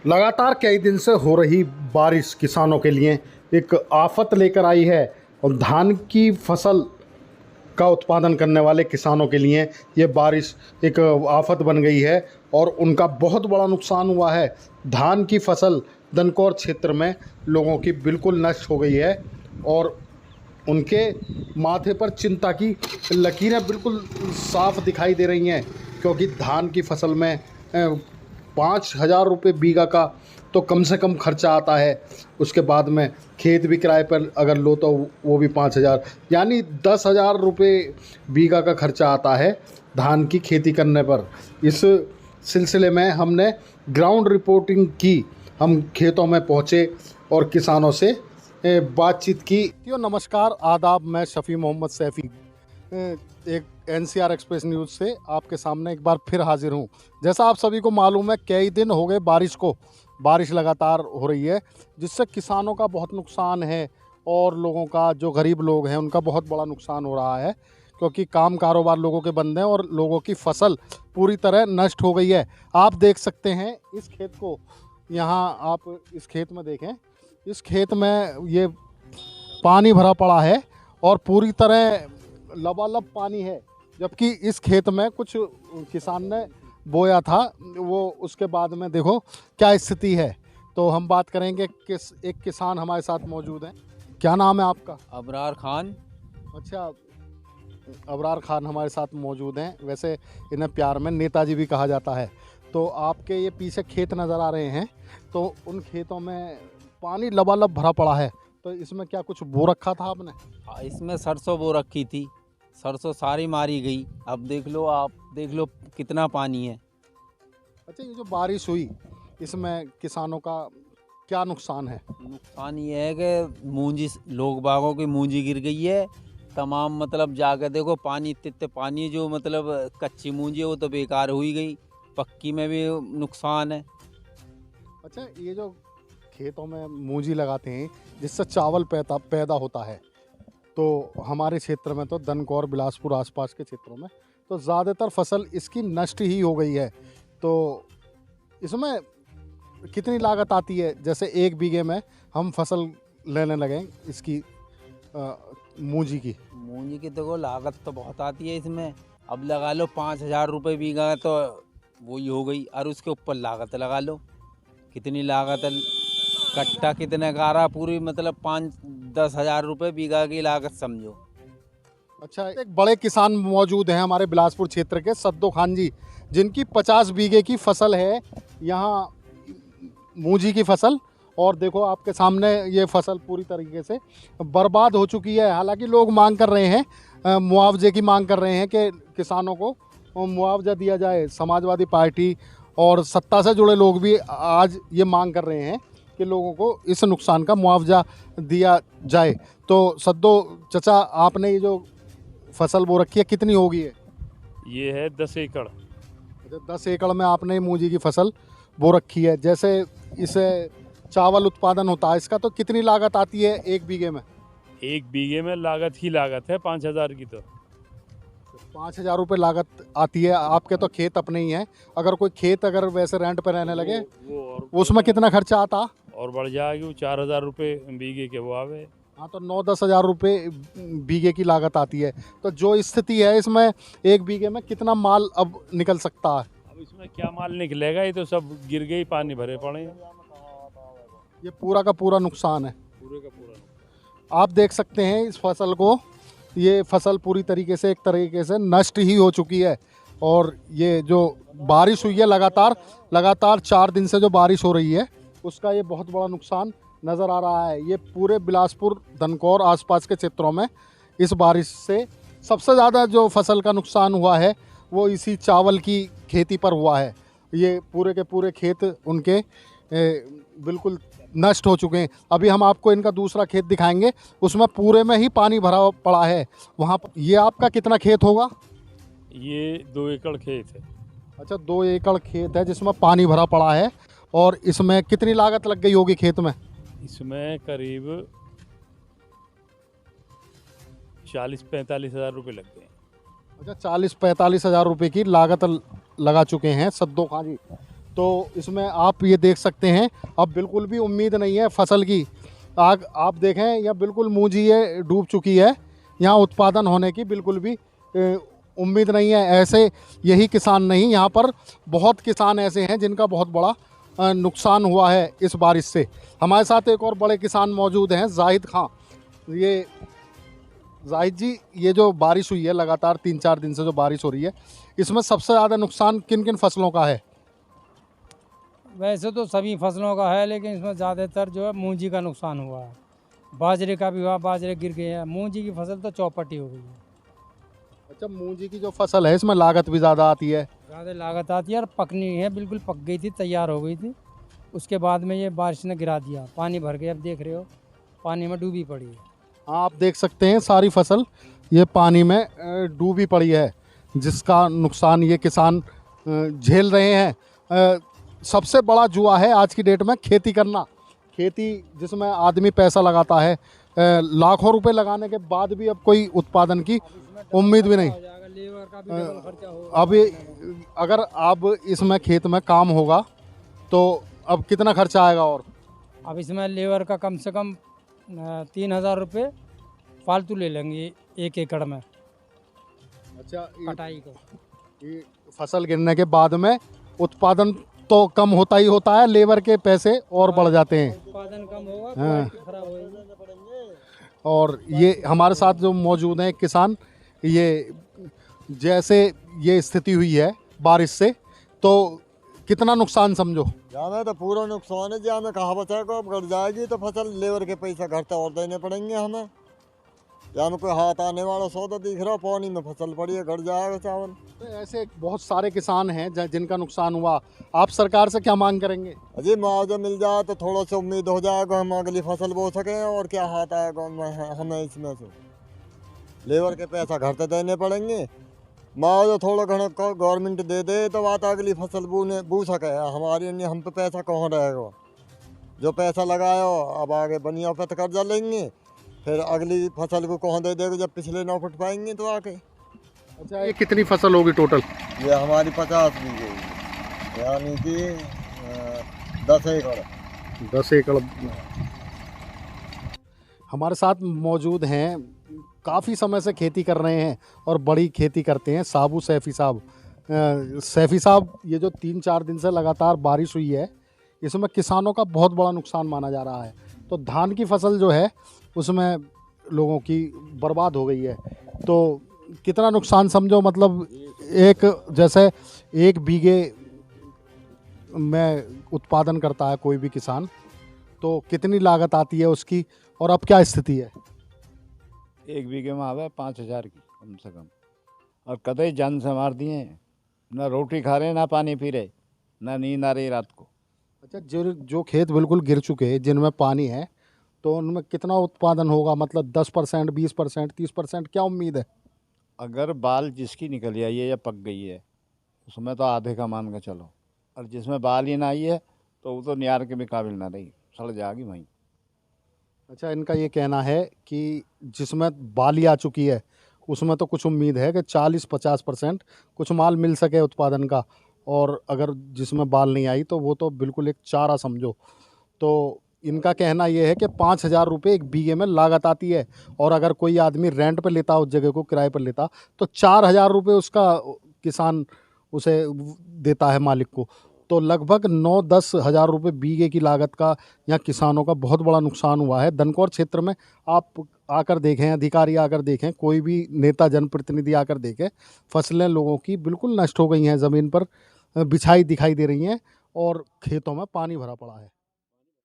लगातार कई दिन से हो रही बारिश किसानों के लिए एक आफत लेकर आई है और धान की फसल का उत्पादन करने वाले किसानों के लिए ये बारिश एक आफत बन गई है और उनका बहुत बड़ा नुकसान हुआ है। धान की फसल दनकौर क्षेत्र में लोगों की बिल्कुल नष्ट हो गई है और उनके माथे पर चिंता की लकीरें बिल्कुल साफ दिखाई दे रही हैं, क्योंकि धान की फसल में 5,000 रुपये बीघा का तो कम से कम खर्चा आता है। उसके बाद में खेत भी किराए पर अगर लो तो वो भी 5,000, यानी 10,000 रुपये बीघा का खर्चा आता है धान की खेती करने पर। इस सिलसिले में हमने ग्राउंड रिपोर्टिंग की, हम खेतों में पहुँचे और किसानों से बातचीत की। नमस्कार, आदाब, मैं शफ़ी मोहम्मद सैफ़ी एक NCR एक्सप्रेस न्यूज़ से आपके सामने एक बार फिर हाजिर हूँ। जैसा आप सभी को मालूम है, कई दिन हो गए बारिश लगातार हो रही है, जिससे किसानों का बहुत नुकसान है और लोगों का, जो गरीब लोग हैं, उनका बहुत बड़ा नुकसान हो रहा है, क्योंकि काम कारोबार लोगों के बंद हैं और लोगों की फसल पूरी तरह नष्ट हो गई है। आप देख सकते हैं इस खेत को, यहाँ आप इस खेत में देखें, इस खेत में ये पानी भरा पड़ा है और पूरी तरह लबालब पानी है, जबकि इस खेत में कुछ किसान ने बोया था, वो उसके बाद में देखो क्या स्थिति है। तो हम बात करेंगे एक किसान हमारे साथ मौजूद हैं। क्या नाम है आपका? अबरार खान। अच्छा, अबरार खान हमारे साथ मौजूद हैं। वैसे इन्हें प्यार में नेताजी भी कहा जाता है। तो आपके ये पीछे खेत नज़र आ रहे हैं, तो उन खेतों में पानी लबालब भरा पड़ा है, तो इसमें क्या कुछ बो रखा था आपने? इसमें सरसों बो रखी थी, सरसों सारी मारी गई। अब आप देख लो कितना पानी है। अच्छा, ये जो बारिश हुई इसमें किसानों का क्या नुकसान है? नुकसान ये है कि मूंजी, लोग बागों की मूंजी गिर गई है तमाम। मतलब जाकर देखो पानी, इतने पानी, जो मतलब कच्ची मूंजी है वो तो बेकार हुई गई, पक्की में भी नुकसान है। अच्छा, ये जो खेतों में मूंजी लगाते हैं जिससे चावल पैदा होता है, तो हमारे क्षेत्र में तो दनकौर, बिलासपुर, आसपास के क्षेत्रों में तो ज़्यादातर फसल इसकी नष्ट ही हो गई है। तो इसमें कितनी लागत आती है? जैसे 1 बीघे में हम फसल लेने लगें इसकी मूंजी की देखो लागत तो बहुत आती है इसमें। अब लगा लो 5,000 रुपये बीघा, तो वही हो गई, और उसके ऊपर लागत लगा लो कितनी लागत है। कट्टा कितने का आ रहा, पूरी मतलब 5-10 हज़ार रुपये बीघा की लागत समझो। अच्छा, एक बड़े किसान मौजूद हैं हमारे बिलासपुर क्षेत्र के, सद्दो खान जी, जिनकी 50 बीघे की फसल है यहाँ मूंजी की फसल। और देखो आपके सामने ये फसल पूरी तरीके से बर्बाद हो चुकी है। हालांकि लोग मांग कर रहे हैं, मुआवजे की मांग कर रहे हैं कि किसानों को मुआवजा दिया जाए। समाजवादी पार्टी और सत्ता से जुड़े लोग भी आज ये मांग कर रहे हैं कि लोगों को इस नुकसान का मुआवजा दिया जाए। तो सद्दो चचा, आपने ये जो फसल बो रखी है कितनी होगी है? ये है 10 एकड़। 10 एकड़ में आपने मूंजी की फसल बो रखी है। जैसे इसे चावल उत्पादन होता है, इसका तो कितनी लागत आती है 1 बीघे में? 1 बीघे में लागत ही लागत है 5,000 की। तो 5,000 रुपये लागत आती है। आपके तो खेत अपने ही हैं, अगर कोई खेत अगर वैसे रेंट पर रहने लगे उसमें कितना खर्चा आता? और बढ़ जाएगी, 4,000 रुपये बीघे के वो आवे। हाँ, तो 9-10 हज़ार रुपये बीघे की लागत आती है। तो जो स्थिति है इसमें 1 बीघे में कितना माल अब निकल सकता है? अब इसमें क्या माल निकलेगा, ये तो सब गिर गई, पानी भरे पड़े हैं। ये पूरा का पूरा नुकसान है। पूरे का पूरा आप देख सकते हैं इस फसल को, ये फसल पूरी तरीके से, एक तरीके से नष्ट ही हो चुकी है। और ये जो बारिश हुई है लगातार 4 दिन से जो बारिश हो रही है, उसका ये बहुत बड़ा नुकसान नज़र आ रहा है। ये पूरे बिलासपुर, दनकौर, आसपास के क्षेत्रों में इस बारिश से सबसे ज़्यादा जो फसल का नुकसान हुआ है वो इसी चावल की खेती पर हुआ है। ये पूरे के पूरे खेत उनके बिल्कुल नष्ट हो चुके हैं। अभी हम आपको इनका दूसरा खेत दिखाएंगे, उसमें पूरे में ही पानी भरा पड़ा है। वहाँ ये आपका कितना खेत होगा? ये 2 एकड़ खेत है। अच्छा, 2 एकड़ खेत है जिसमें पानी भरा पड़ा है। और इसमें कितनी लागत लग गई होगी खेत में? इसमें करीब 40-45 हज़ार रुपये लग गए। अच्छा, 40-45 हज़ार रुपये की लागत लगा चुके हैं सद्दो खान जी। तो इसमें आप ये देख सकते हैं अब बिल्कुल भी उम्मीद नहीं है फसल की। आग आप देखें यह बिल्कुल मूंजी ये डूब चुकी है, यहाँ उत्पादन होने की बिल्कुल भी उम्मीद नहीं है। ऐसे यही किसान नहीं, यहाँ पर बहुत किसान ऐसे हैं जिनका बहुत बड़ा नुकसान हुआ है इस बारिश से। हमारे साथ एक और बड़े किसान मौजूद हैं, जाहिद खां। ये जाहिद जी, ये जो बारिश हुई है लगातार 3-4 दिन से जो बारिश हो रही है, इसमें सबसे ज़्यादा नुकसान किन किन फसलों का है? वैसे तो सभी फसलों का है, लेकिन इसमें ज़्यादातर जो है मूंजी का नुकसान हुआ है। बाजरे का भी हुआ, बाजरे गिर गए हैं। मूंजी की फसल तो चौपटी हो गई है। अच्छा, मूंजी की जो फसल है इसमें लागत भी ज़्यादा आती है। ज़्यादा लागत आती है और पकनी है, बिल्कुल पक गई थी, तैयार हो गई थी। उसके बाद में ये बारिश ने गिरा दिया, पानी भर गया। अब देख रहे हो पानी में डूबी पड़ी है। हाँ, आप देख सकते हैं सारी फसल ये पानी में डूबी पड़ी है, जिसका नुकसान ये किसान झेल रहे हैं। सबसे बड़ा जुआ है आज की डेट में खेती करना। खेती जिसमें आदमी पैसा लगाता है, लाखों रुपए लगाने के बाद भी अब कोई उत्पादन की उम्मीद भी नहीं। लेबर का भी डबल खर्चा होगा। अब अगर अब इसमें खेत में काम होगा तो अब कितना खर्चा आएगा? और अब इसमें लेबर का कम से कम 3,000 रुपये फालतू ले लेंगे 1 एकड़ में अच्छा, कटाई को। ये फसल गिरने के बाद में उत्पादन तो कम होता ही होता है, लेबर के पैसे और बढ़ जाते हैं। उत्पादन कम होगा, हाँ। क्वालिटी खराब होगी। और ये हमारे साथ जो मौजूद हैं किसान, ये जैसे ये स्थिति हुई है बारिश से, तो कितना नुकसान समझो? जाना तो पूरा नुकसान है। जी हमें कहाँ बचाएगा? अब घट जाएगी तो फसल, लेबर के पैसा घर तो और देने पड़ेंगे हमें। या में कोई हाथ आने वाला सौदा दिख रहा, पानी में फसल पड़ी है, घट जाएगा चावल। तो ऐसे बहुत सारे किसान हैं जिनका नुकसान हुआ। आप सरकार से क्या मांग करेंगे? अजी मुआवजा मिल जाए तो थोड़ा सा उम्मीद हो जाएगा, हम अगली फसल बो सकें। और क्या हाथ आएगा हमें इसमें से? लेबर के पैसा घर तो देने पड़ेंगे। मुआवजा थोड़ा घना गवर्नमेंट दे दे तो बात अगली फसल बू सके। हमारी नहीं, हम पे पैसा कहाँ रहेगा? जो पैसा लगाया अब आगे बनिया पे तो कर्जा लेंगे, फिर अगली फसल को कहाँ दे देगा जब पिछले ना फुट पाएंगे तो आके। अच्छा, ये कितनी फसल होगी टोटल? ये हमारी 50 बीघे यानी कि 10 एकड़। 10 एकड़। हमारे साथ मौजूद हैं, काफ़ी समय से खेती कर रहे हैं और बड़ी खेती करते हैं, साबू सैफ़ी साहब। सैफ़ी साहब, ये जो 3-4 दिन से लगातार बारिश हुई है, इसमें किसानों का बहुत बड़ा नुकसान माना जा रहा है। तो धान की फसल जो है उसमें लोगों की बर्बाद हो गई है। तो कितना नुकसान समझो? मतलब जैसे 1 बीघे में उत्पादन करता है कोई भी किसान, तो कितनी लागत आती है उसकी, और अब क्या स्थिति है? 1 बीघे में आवे 5,000 की कम से कम। और कतई जान से मार दिए, ना रोटी खा रहे, ना पानी पी रहे, ना नींद आ रही रात को। अच्छा, जो खेत बिल्कुल गिर चुके हैं, जिनमें पानी है, तो उनमें कितना उत्पादन होगा? मतलब 10%, 20%, 30%, क्या उम्मीद है? अगर बाल जिसकी निकल आई है या पक गई है उसमें तो आधे का मान के चलो, और जिसमें बाल ही ना आई है तो वो तो नियार के भी काबिल ना रही, सड़ जाएगी वहीं। अच्छा, इनका ये कहना है कि जिसमें बाली आ चुकी है उसमें तो कुछ उम्मीद है कि 40-50% कुछ माल मिल सके उत्पादन का, और अगर जिसमें बाल नहीं आई तो वो तो बिल्कुल एक चारा समझो। तो इनका कहना ये है कि 5,000 रुपये 1 बीघे में लागत आती है, और अगर कोई आदमी रेंट पे लेता, उस जगह को किराए पर लेता, तो 4,000 रुपये उसका किसान उसे देता है मालिक को। तो लगभग 9-10 हज़ार रुपये बीघे की लागत का यहाँ किसानों का बहुत बड़ा नुकसान हुआ है। दनकौर क्षेत्र में आप आकर देखें, अधिकारी आकर देखें, कोई भी नेता जनप्रतिनिधि आकर देखें, फसलें लोगों की बिल्कुल नष्ट हो गई हैं, ज़मीन पर बिछाई दिखाई दे रही हैं और खेतों में पानी भरा पड़ा है।